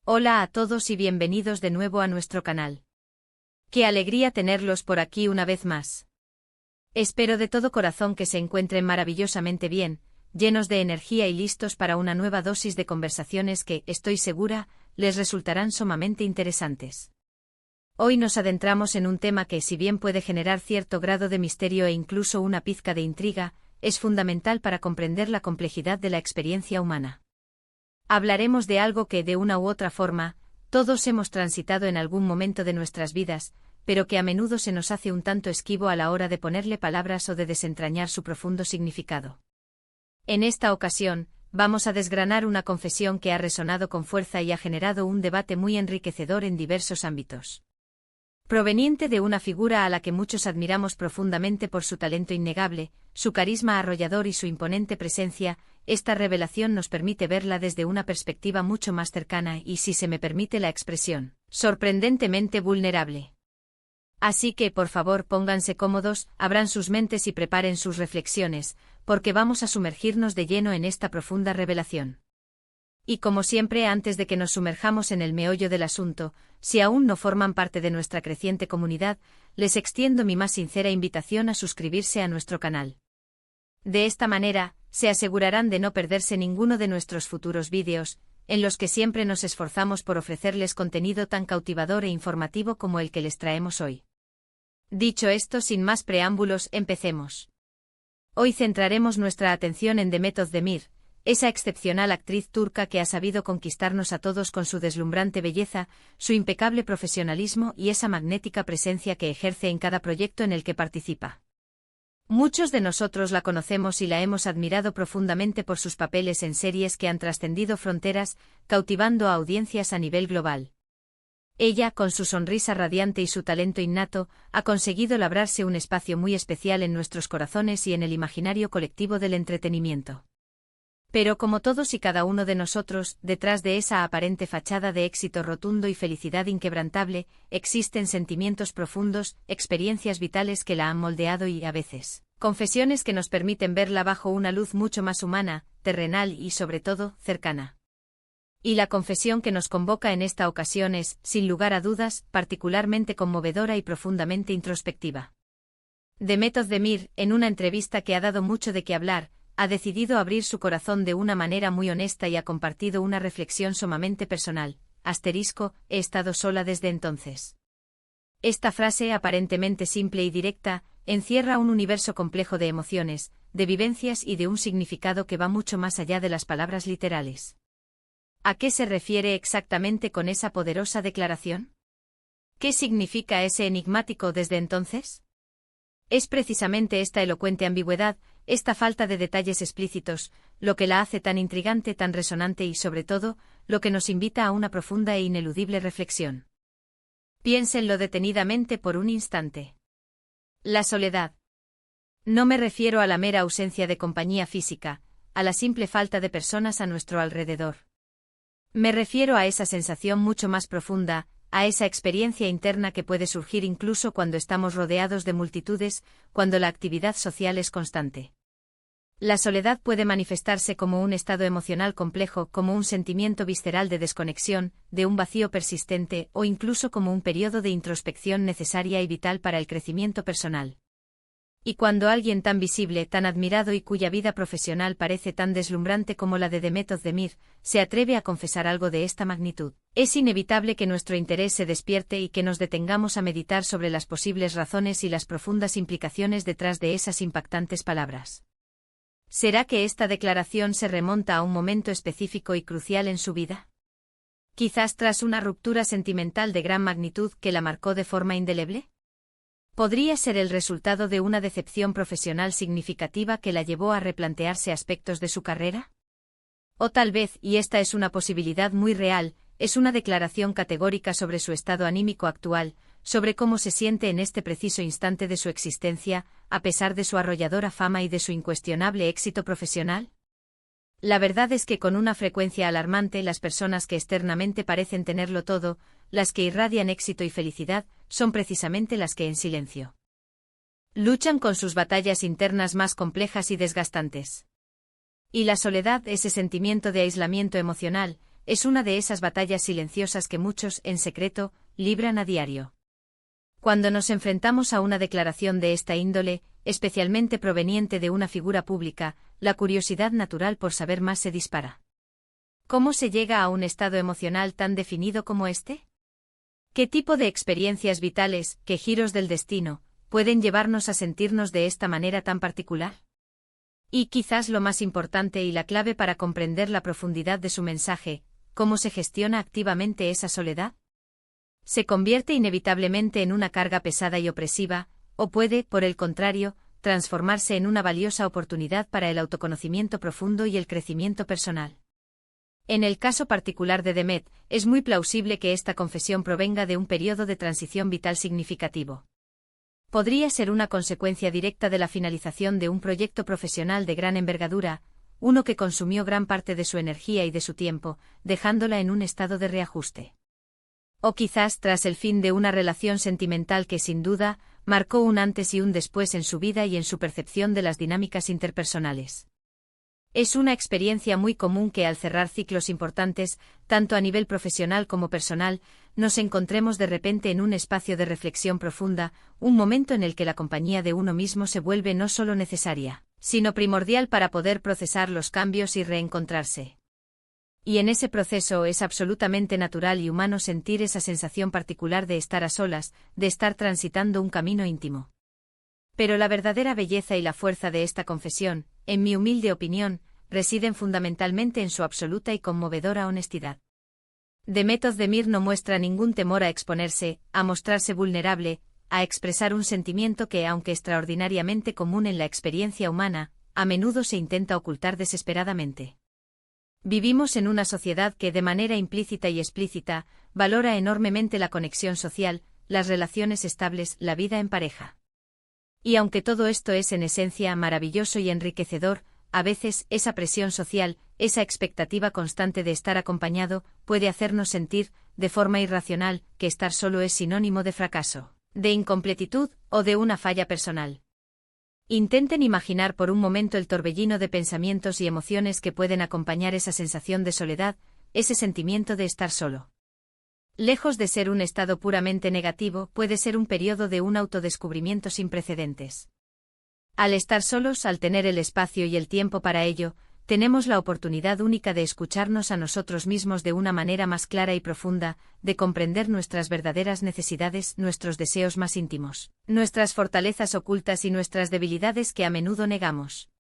Hola a todos y bienvenidos de nuevo a nuestro canal. Qué alegría tenerlos por aquí una vez más. Espero de todo corazón que se encuentren maravillosamente bien, llenos de energía y listos para una nueva dosis de conversaciones que, estoy segura, les resultarán sumamente interesantes. Hoy nos adentramos en un tema que, si bien puede generar cierto grado de misterio e incluso una pizca de intriga, es fundamental para comprender la complejidad de la experiencia humana. Hablaremos de algo que, de una u otra forma, todos hemos transitado en algún momento de nuestras vidas, pero que a menudo se nos hace un tanto esquivo a la hora de ponerle palabras o de desentrañar su profundo significado. En esta ocasión, vamos a desgranar una confesión que ha resonado con fuerza y ha generado un debate muy enriquecedor en diversos ámbitos. Proveniente de una figura a la que muchos admiramos profundamente por su talento innegable, su carisma arrollador y su imponente presencia, esta revelación nos permite verla desde una perspectiva mucho más cercana y, si se me permite la expresión, sorprendentemente vulnerable. Así que, por favor, pónganse cómodos, abran sus mentes y preparen sus reflexiones, porque vamos a sumergirnos de lleno en esta profunda revelación. Y como siempre, antes de que nos sumerjamos en el meollo del asunto, si aún no forman parte de nuestra creciente comunidad, les extiendo mi más sincera invitación a suscribirse a nuestro canal. De esta manera, se asegurarán de no perderse ninguno de nuestros futuros vídeos, en los que siempre nos esforzamos por ofrecerles contenido tan cautivador e informativo como el que les traemos hoy. Dicho esto, sin más preámbulos, empecemos. Hoy centraremos nuestra atención en Demet Özdemir, esa excepcional actriz turca que ha sabido conquistarnos a todos con su deslumbrante belleza, su impecable profesionalismo y esa magnética presencia que ejerce en cada proyecto en el que participa. Muchos de nosotros la conocemos y la hemos admirado profundamente por sus papeles en series que han trascendido fronteras, cautivando a audiencias a nivel global. Ella, con su sonrisa radiante y su talento innato, ha conseguido labrarse un espacio muy especial en nuestros corazones y en el imaginario colectivo del entretenimiento. Pero como todos y cada uno de nosotros, detrás de esa aparente fachada de éxito rotundo y felicidad inquebrantable, existen sentimientos profundos, experiencias vitales que la han moldeado y, a veces, confesiones que nos permiten verla bajo una luz mucho más humana, terrenal y, sobre todo, cercana. Y la confesión que nos convoca en esta ocasión es, sin lugar a dudas, particularmente conmovedora y profundamente introspectiva. Demet Özdemir, en una entrevista que ha dado mucho de qué hablar, ha decidido abrir su corazón de una manera muy honesta y ha compartido una reflexión sumamente personal. He estado sola desde entonces. Esta frase, aparentemente simple y directa, encierra un universo complejo de emociones, de vivencias y de un significado que va mucho más allá de las palabras literales. ¿A qué se refiere exactamente con esa poderosa declaración? ¿Qué significa ese enigmático desde entonces? Es precisamente esta elocuente ambigüedad, esta falta de detalles explícitos, lo que la hace tan intrigante, tan resonante y, sobre todo, lo que nos invita a una profunda e ineludible reflexión. Piénsenlo detenidamente por un instante. La soledad. No me refiero a la mera ausencia de compañía física, a la simple falta de personas a nuestro alrededor. Me refiero a esa sensación mucho más profunda, a esa experiencia interna que puede surgir incluso cuando estamos rodeados de multitudes, cuando la actividad social es constante. La soledad puede manifestarse como un estado emocional complejo, como un sentimiento visceral de desconexión, de un vacío persistente o incluso como un periodo de introspección necesaria y vital para el crecimiento personal. Y cuando alguien tan visible, tan admirado y cuya vida profesional parece tan deslumbrante como la de Demet Özdemir, se atreve a confesar algo de esta magnitud, es inevitable que nuestro interés se despierte y que nos detengamos a meditar sobre las posibles razones y las profundas implicaciones detrás de esas impactantes palabras. ¿Será que esta declaración se remonta a un momento específico y crucial en su vida? ¿Quizás tras una ruptura sentimental de gran magnitud que la marcó de forma indeleble? ¿Podría ser el resultado de una decepción profesional significativa que la llevó a replantearse aspectos de su carrera? O tal vez, y esta es una posibilidad muy real, es una declaración categórica sobre su estado anímico actual, sobre cómo se siente en este preciso instante de su existencia, a pesar de su arrolladora fama y de su incuestionable éxito profesional. La verdad es que con una frecuencia alarmante las personas que externamente parecen tenerlo todo, las que irradian éxito y felicidad, son precisamente las que en silencio luchan con sus batallas internas más complejas y desgastantes. Y la soledad, ese sentimiento de aislamiento emocional, es una de esas batallas silenciosas que muchos, en secreto, libran a diario. Cuando nos enfrentamos a una declaración de esta índole, especialmente proveniente de una figura pública, la curiosidad natural por saber más se dispara. ¿Cómo se llega a un estado emocional tan definido como este? ¿Qué tipo de experiencias vitales, qué giros del destino, pueden llevarnos a sentirnos de esta manera tan particular? Y quizás lo más importante y la clave para comprender la profundidad de su mensaje, ¿cómo se gestiona activamente esa soledad? ¿Se convierte inevitablemente en una carga pesada y opresiva, o puede, por el contrario, transformarse en una valiosa oportunidad para el autoconocimiento profundo y el crecimiento personal? En el caso particular de Demet, es muy plausible que esta confesión provenga de un periodo de transición vital significativo. Podría ser una consecuencia directa de la finalización de un proyecto profesional de gran envergadura, uno que consumió gran parte de su energía y de su tiempo, dejándola en un estado de reajuste. O quizás tras el fin de una relación sentimental que sin duda, marcó un antes y un después en su vida y en su percepción de las dinámicas interpersonales. Es una experiencia muy común que al cerrar ciclos importantes, tanto a nivel profesional como personal, nos encontremos de repente en un espacio de reflexión profunda, un momento en el que la compañía de uno mismo se vuelve no solo necesaria, sino primordial para poder procesar los cambios y reencontrarse. Y en ese proceso es absolutamente natural y humano sentir esa sensación particular de estar a solas, de estar transitando un camino íntimo. Pero la verdadera belleza y la fuerza de esta confesión, en mi humilde opinión, residen fundamentalmente en su absoluta y conmovedora honestidad. Demet Özdemir no muestra ningún temor a exponerse, a mostrarse vulnerable, a expresar un sentimiento que, aunque extraordinariamente común en la experiencia humana, a menudo se intenta ocultar desesperadamente. Vivimos en una sociedad que, de manera implícita y explícita, valora enormemente la conexión social, las relaciones estables, la vida en pareja. Y aunque todo esto es en esencia maravilloso y enriquecedor, a veces esa presión social, esa expectativa constante de estar acompañado, puede hacernos sentir, de forma irracional, que estar solo es sinónimo de fracaso, de incompletitud o de una falla personal. Intenten imaginar por un momento el torbellino de pensamientos y emociones que pueden acompañar esa sensación de soledad, ese sentimiento de estar solo. Lejos de ser un estado puramente negativo, puede ser un periodo de un autodescubrimiento sin precedentes. Al estar solos, al tener el espacio y el tiempo para ello, tenemos la oportunidad única de escucharnos a nosotros mismos de una manera más clara y profunda, de comprender nuestras verdaderas necesidades, nuestros deseos más íntimos, nuestras fortalezas ocultas y nuestras debilidades que a menudo negamos.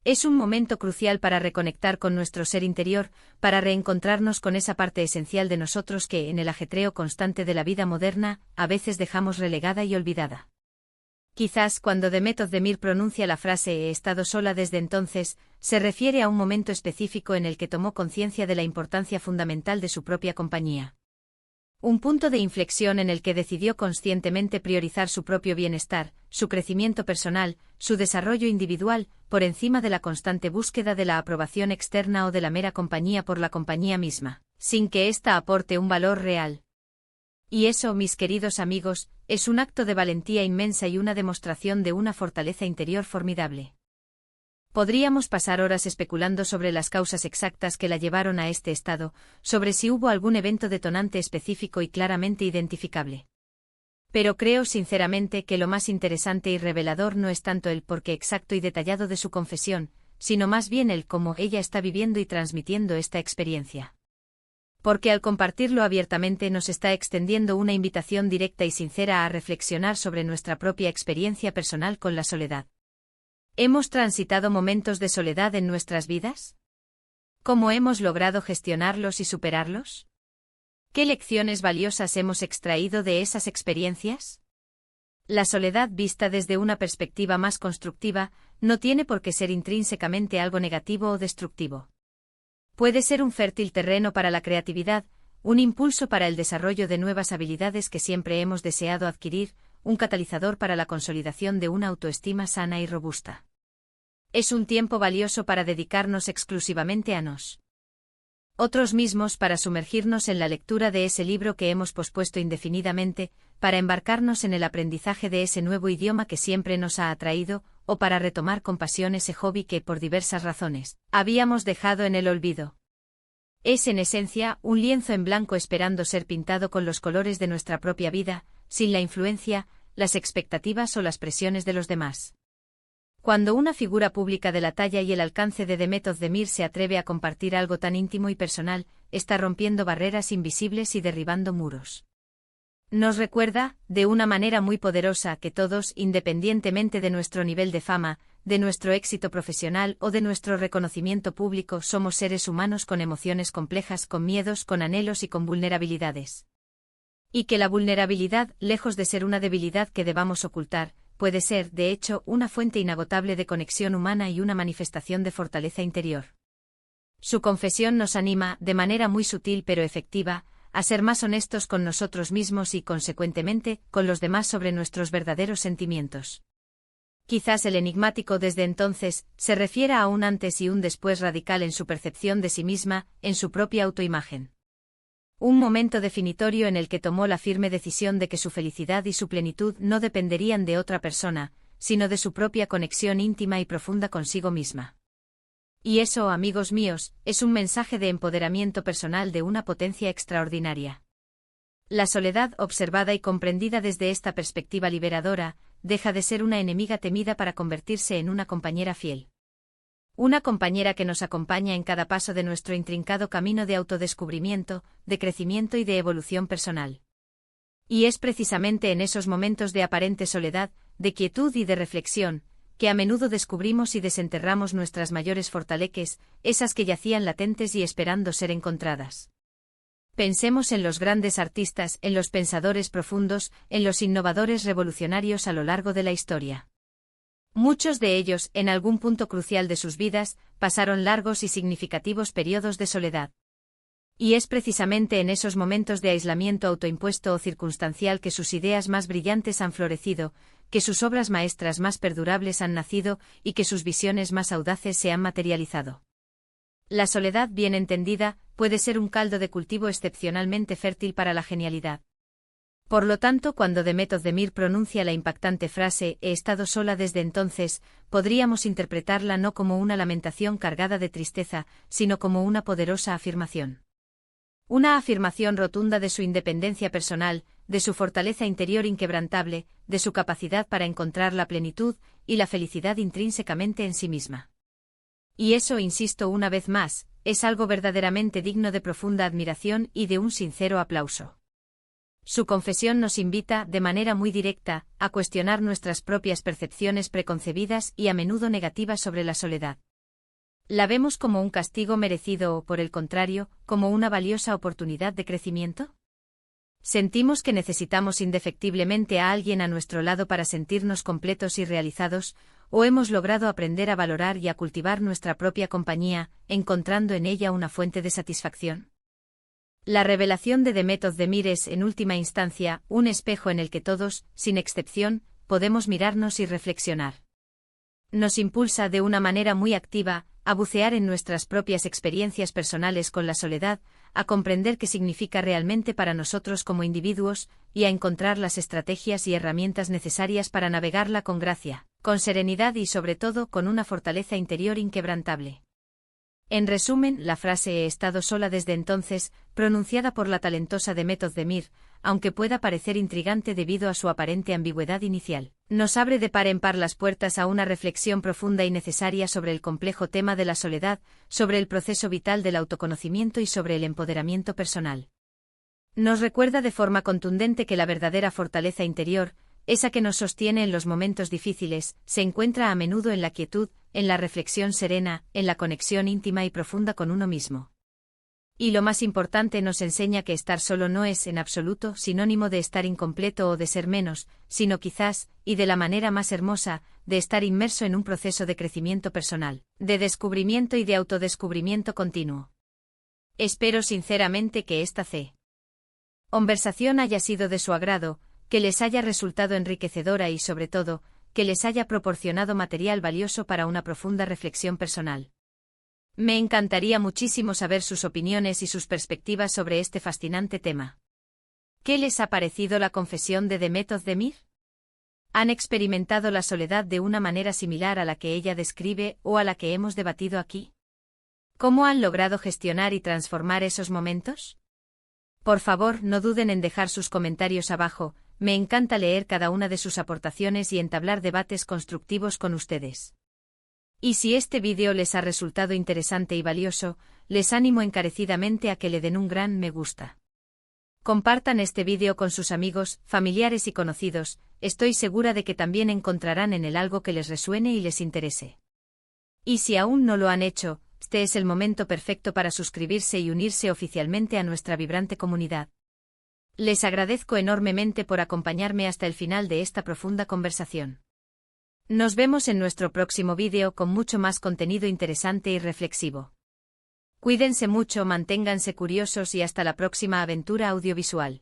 Es un momento crucial para reconectar con nuestro ser interior, para reencontrarnos con esa parte esencial de nosotros que, en el ajetreo constante de la vida moderna, a veces dejamos relegada y olvidada. Quizás cuando Demet Özdemir pronuncia la frase «he estado sola desde entonces», se refiere a un momento específico en el que tomó conciencia de la importancia fundamental de su propia compañía. Un punto de inflexión en el que decidió conscientemente priorizar su propio bienestar, su crecimiento personal, su desarrollo individual, por encima de la constante búsqueda de la aprobación externa o de la mera compañía por la compañía misma, sin que ésta aporte un valor real. Y eso, mis queridos amigos, es un acto de valentía inmensa y una demostración de una fortaleza interior formidable. Podríamos pasar horas especulando sobre las causas exactas que la llevaron a este estado, sobre si hubo algún evento detonante específico y claramente identificable. Pero creo sinceramente que lo más interesante y revelador no es tanto el porqué exacto y detallado de su confesión, sino más bien el cómo ella está viviendo y transmitiendo esta experiencia. Porque al compartirlo abiertamente nos está extendiendo una invitación directa y sincera a reflexionar sobre nuestra propia experiencia personal con la soledad. ¿Hemos transitado momentos de soledad en nuestras vidas? ¿Cómo hemos logrado gestionarlos y superarlos? ¿Qué lecciones valiosas hemos extraído de esas experiencias? La soledad vista desde una perspectiva más constructiva no tiene por qué ser intrínsecamente algo negativo o destructivo. Puede ser un fértil terreno para la creatividad, un impulso para el desarrollo de nuevas habilidades que siempre hemos deseado adquirir, un catalizador para la consolidación de una autoestima sana y robusta. Es un tiempo valioso para dedicarnos exclusivamente a nosotros mismos, para sumergirnos en la lectura de ese libro que hemos pospuesto indefinidamente, para embarcarnos en el aprendizaje de ese nuevo idioma que siempre nos ha atraído, o para retomar con pasión ese hobby que, por diversas razones, habíamos dejado en el olvido. Es en esencia un lienzo en blanco esperando ser pintado con los colores de nuestra propia vida, sin la influencia, las expectativas o las presiones de los demás. Cuando una figura pública de la talla y el alcance de Demet Özdemir se atreve a compartir algo tan íntimo y personal, está rompiendo barreras invisibles y derribando muros. Nos recuerda, de una manera muy poderosa, que todos, independientemente de nuestro nivel de fama, de nuestro éxito profesional o de nuestro reconocimiento público, somos seres humanos con emociones complejas, con miedos, con anhelos y con vulnerabilidades. Y que la vulnerabilidad, lejos de ser una debilidad que debamos ocultar, puede ser, de hecho, una fuente inagotable de conexión humana y una manifestación de fortaleza interior. Su confesión nos anima, de manera muy sutil pero efectiva, a ser más honestos con nosotros mismos y, consecuentemente, con los demás sobre nuestros verdaderos sentimientos. Quizás el enigmático desde entonces se refiera a un antes y un después radical en su percepción de sí misma, en su propia autoimagen. Un momento definitorio en el que tomó la firme decisión de que su felicidad y su plenitud no dependerían de otra persona, sino de su propia conexión íntima y profunda consigo misma. Y eso, amigos míos, es un mensaje de empoderamiento personal de una potencia extraordinaria. La soledad, observada y comprendida desde esta perspectiva liberadora, deja de ser una enemiga temida para convertirse en una compañera fiel. Una compañera que nos acompaña en cada paso de nuestro intrincado camino de autodescubrimiento, de crecimiento y de evolución personal. Y es precisamente en esos momentos de aparente soledad, de quietud y de reflexión, que a menudo descubrimos y desenterramos nuestras mayores fortaleces, esas que yacían latentes y esperando ser encontradas. Pensemos en los grandes artistas, en los pensadores profundos, en los innovadores revolucionarios a lo largo de la historia. Muchos de ellos, en algún punto crucial de sus vidas, pasaron largos y significativos periodos de soledad. Y es precisamente en esos momentos de aislamiento autoimpuesto o circunstancial que sus ideas más brillantes han florecido, que sus obras maestras más perdurables han nacido y que sus visiones más audaces se han materializado. La soledad bien entendida puede ser un caldo de cultivo excepcionalmente fértil para la genialidad. Por lo tanto, cuando Demet Özdemir pronuncia la impactante frase «he estado sola desde entonces», podríamos interpretarla no como una lamentación cargada de tristeza, sino como una poderosa afirmación. Una afirmación rotunda de su independencia personal, de su fortaleza interior inquebrantable, de su capacidad para encontrar la plenitud y la felicidad intrínsecamente en sí misma. Y eso, insisto una vez más, es algo verdaderamente digno de profunda admiración y de un sincero aplauso. Su confesión nos invita, de manera muy directa, a cuestionar nuestras propias percepciones preconcebidas y a menudo negativas sobre la soledad. ¿La vemos como un castigo merecido o, por el contrario, como una valiosa oportunidad de crecimiento? ¿Sentimos que necesitamos indefectiblemente a alguien a nuestro lado para sentirnos completos y realizados, o hemos logrado aprender a valorar y a cultivar nuestra propia compañía, encontrando en ella una fuente de satisfacción? La revelación de Demet Özdemir es, en última instancia, un espejo en el que todos, sin excepción, podemos mirarnos y reflexionar. Nos impulsa de una manera muy activa a bucear en nuestras propias experiencias personales con la soledad, a comprender qué significa realmente para nosotros como individuos, y a encontrar las estrategias y herramientas necesarias para navegarla con gracia, con serenidad y sobre todo con una fortaleza interior inquebrantable. En resumen, la frase «he estado sola desde entonces», pronunciada por la talentosa Demet Özdemir, aunque pueda parecer intrigante debido a su aparente ambigüedad inicial, nos abre de par en par las puertas a una reflexión profunda y necesaria sobre el complejo tema de la soledad, sobre el proceso vital del autoconocimiento y sobre el empoderamiento personal. Nos recuerda de forma contundente que la verdadera fortaleza interior, esa que nos sostiene en los momentos difíciles, se encuentra a menudo en la quietud, en la reflexión serena, en la conexión íntima y profunda con uno mismo. Y lo más importante, nos enseña que estar solo no es, en absoluto, sinónimo de estar incompleto o de ser menos, sino quizás, y de la manera más hermosa, de estar inmerso en un proceso de crecimiento personal, de descubrimiento y de autodescubrimiento continuo. Espero sinceramente que esta conversación haya sido de su agrado, que les haya resultado enriquecedora y, sobre todo, que les haya proporcionado material valioso para una profunda reflexión personal. Me encantaría muchísimo saber sus opiniones y sus perspectivas sobre este fascinante tema. ¿Qué les ha parecido la confesión de Demet Özdemir? ¿Han experimentado la soledad de una manera similar a la que ella describe o a la que hemos debatido aquí? ¿Cómo han logrado gestionar y transformar esos momentos? Por favor, no duden en dejar sus comentarios abajo, me encanta leer cada una de sus aportaciones y entablar debates constructivos con ustedes. Y si este vídeo les ha resultado interesante y valioso, les animo encarecidamente a que le den un gran me gusta. Compartan este vídeo con sus amigos, familiares y conocidos, estoy segura de que también encontrarán en él algo que les resuene y les interese. Y si aún no lo han hecho, este es el momento perfecto para suscribirse y unirse oficialmente a nuestra vibrante comunidad. Les agradezco enormemente por acompañarme hasta el final de esta profunda conversación. Nos vemos en nuestro próximo vídeo con mucho más contenido interesante y reflexivo. Cuídense mucho, manténganse curiosos y hasta la próxima aventura audiovisual.